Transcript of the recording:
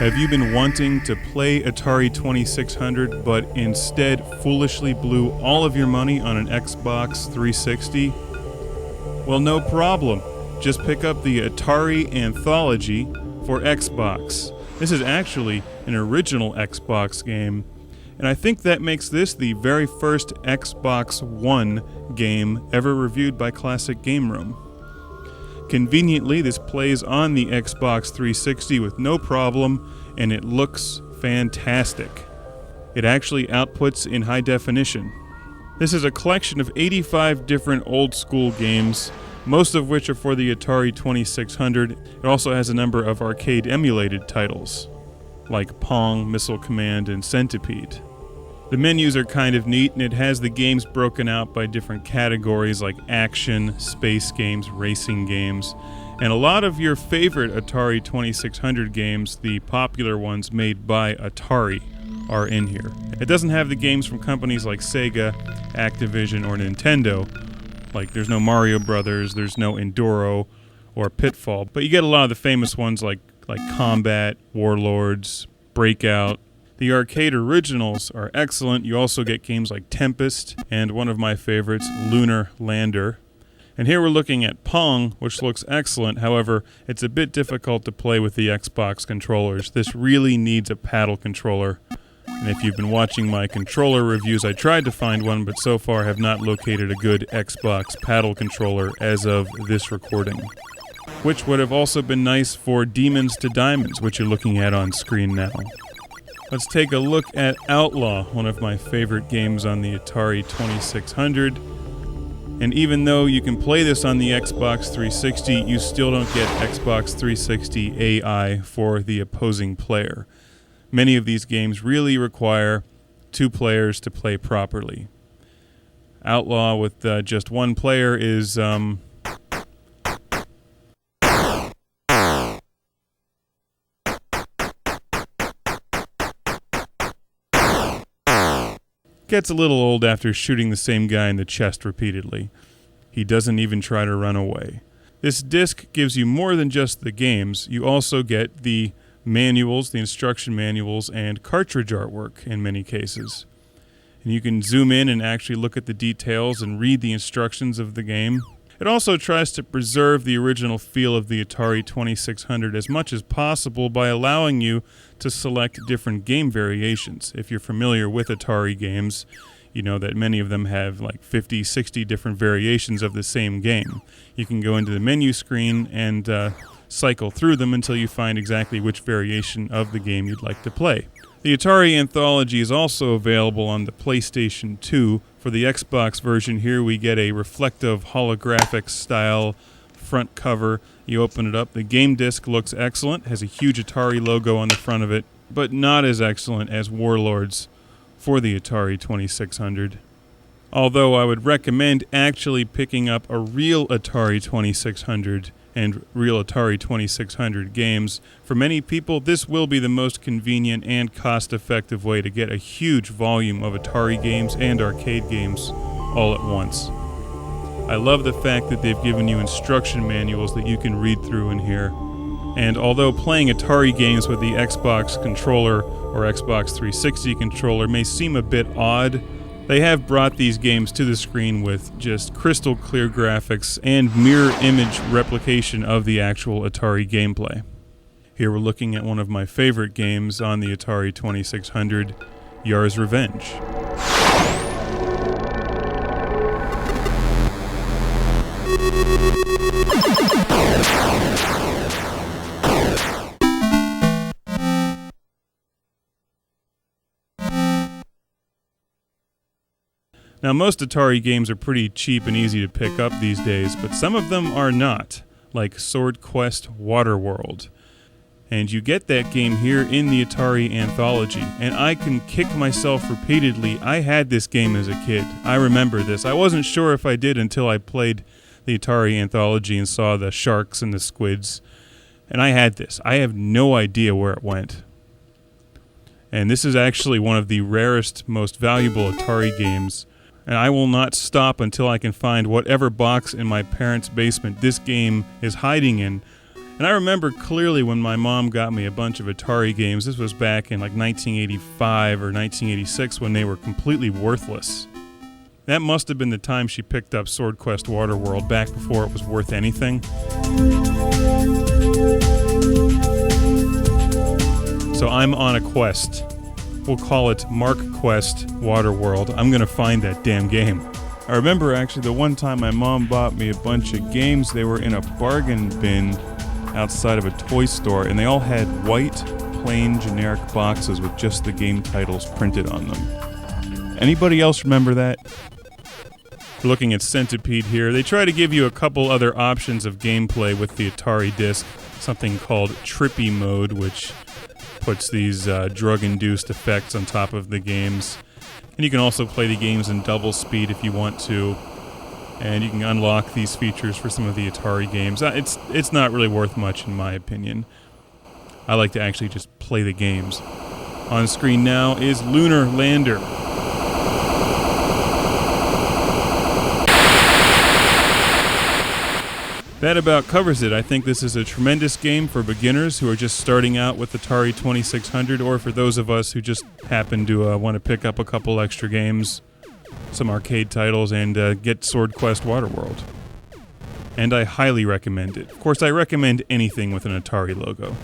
Have you been wanting to play Atari 2600 but instead foolishly blew all of your money on an Xbox 360? Well, no problem. Just pick up the Atari Anthology for Xbox. This is actually an original Xbox game, and I think that makes this the very first Xbox One game ever reviewed by Classic Game Room. Conveniently, this plays on the Xbox 360 with no problem, and it looks fantastic. It actually outputs in high definition. This is a collection of 85 different old-school games, most of which are for the Atari 2600. It also has a number of arcade-emulated titles, like Pong, Missile Command, and Centipede. The menus are kind of neat, and it has the games broken out by different categories like action, space games, racing games, and a lot of your favorite Atari 2600 games, the popular ones made by Atari, are in here. It doesn't have the games from companies like Sega, Activision, or Nintendo. Like, there's no Mario Brothers, there's no Enduro or Pitfall, but you get a lot of the famous ones like Combat, Warlords, Breakout. The arcade originals are excellent. You also get games like Tempest and one of my favorites, Lunar Lander. And here we're looking at Pong, which looks excellent. However, it's a bit difficult to play with the Xbox controllers. This really needs a paddle controller. And if you've been watching my controller reviews, I tried to find one, but so far have not located a good Xbox paddle controller as of this recording. Which would have also been nice for Demons to Diamonds, which you're looking at on screen now. Let's take a look at Outlaw, one of my favorite games on the Atari 2600. And even though you can play this on the Xbox 360, you still don't get Xbox 360 AI for the opposing player. Many of these games really require two players to play properly. Outlaw with just one player is gets a little old after shooting the same guy in the chest repeatedly. He doesn't even try to run away. This disc gives you more than just the games. You also get the manuals, the instruction manuals, and cartridge artwork in many cases. And you can zoom in and actually look at the details and read the instructions of the game. It also tries to preserve the original feel of the Atari 2600 as much as possible by allowing you to select different game variations. If you're familiar with Atari games, you know that many of them have like 50, 60 different variations of the same game. You can go into the menu screen and cycle through them until you find exactly which variation of the game you'd like to play. The Atari Anthology is also available on the PlayStation 2. For the Xbox version here, we get a reflective holographic style front cover. You open it up. The game disc looks excellent, has a huge Atari logo on the front of it, but not as excellent as Warlords for the Atari 2600. Although I would recommend actually picking up a real Atari 2600 and real Atari 2600 games. For many people, this will be the most convenient and cost-effective way to get a huge volume of Atari games and arcade games all at once. I love the fact that they've given you instruction manuals that you can read through in here. And although playing Atari games with the Xbox controller or Xbox 360 controller may seem a bit odd, they have brought these games to the screen with just crystal clear graphics and mirror image replication of the actual Atari gameplay. Here we're looking at one of my favorite games on the Atari 2600, Yars Revenge. Now, most Atari games are pretty cheap and easy to pick up these days, but some of them are not, like Swordquest Waterworld. And you get that game here in the Atari Anthology, and I can kick myself repeatedly. I had this game as a kid. I remember this. I wasn't sure if I did until I played the Atari Anthology and saw the sharks and the squids. And I had this. I have no idea where it went. And this is actually one of the rarest, most valuable Atari games. And I will not stop until I can find whatever box in my parents' basement this game is hiding in. And I remember clearly when my mom got me a bunch of Atari games. This was back in like 1985 or 1986 when they were completely worthless. That must have been the time she picked up Swordquest Waterworld, back before it was worth anything. So I'm on a quest. We'll call it Mark Quest Waterworld. I'm gonna find that damn game. I remember actually the one time my mom bought me a bunch of games, they were in a bargain bin outside of a toy store, and they all had white, plain, generic boxes with just the game titles printed on them. Anybody else remember that? Looking at Centipede here, they try to give you a couple other options of gameplay with the Atari disc, something called Trippy Mode, which puts these drug-induced effects on top of the games. And you can also play the games in double speed if you want to. And you can unlock these features for some of the Atari games. It's not really worth much in my opinion. I like to actually just play the games. On screen now is Lunar Lander. That about covers it. I think this is a tremendous game for beginners who are just starting out with Atari 2600, or for those of us who just happen to want to pick up a couple extra games, some arcade titles, and get Swordquest Waterworld. And I highly recommend it. Of course, I recommend anything with an Atari logo.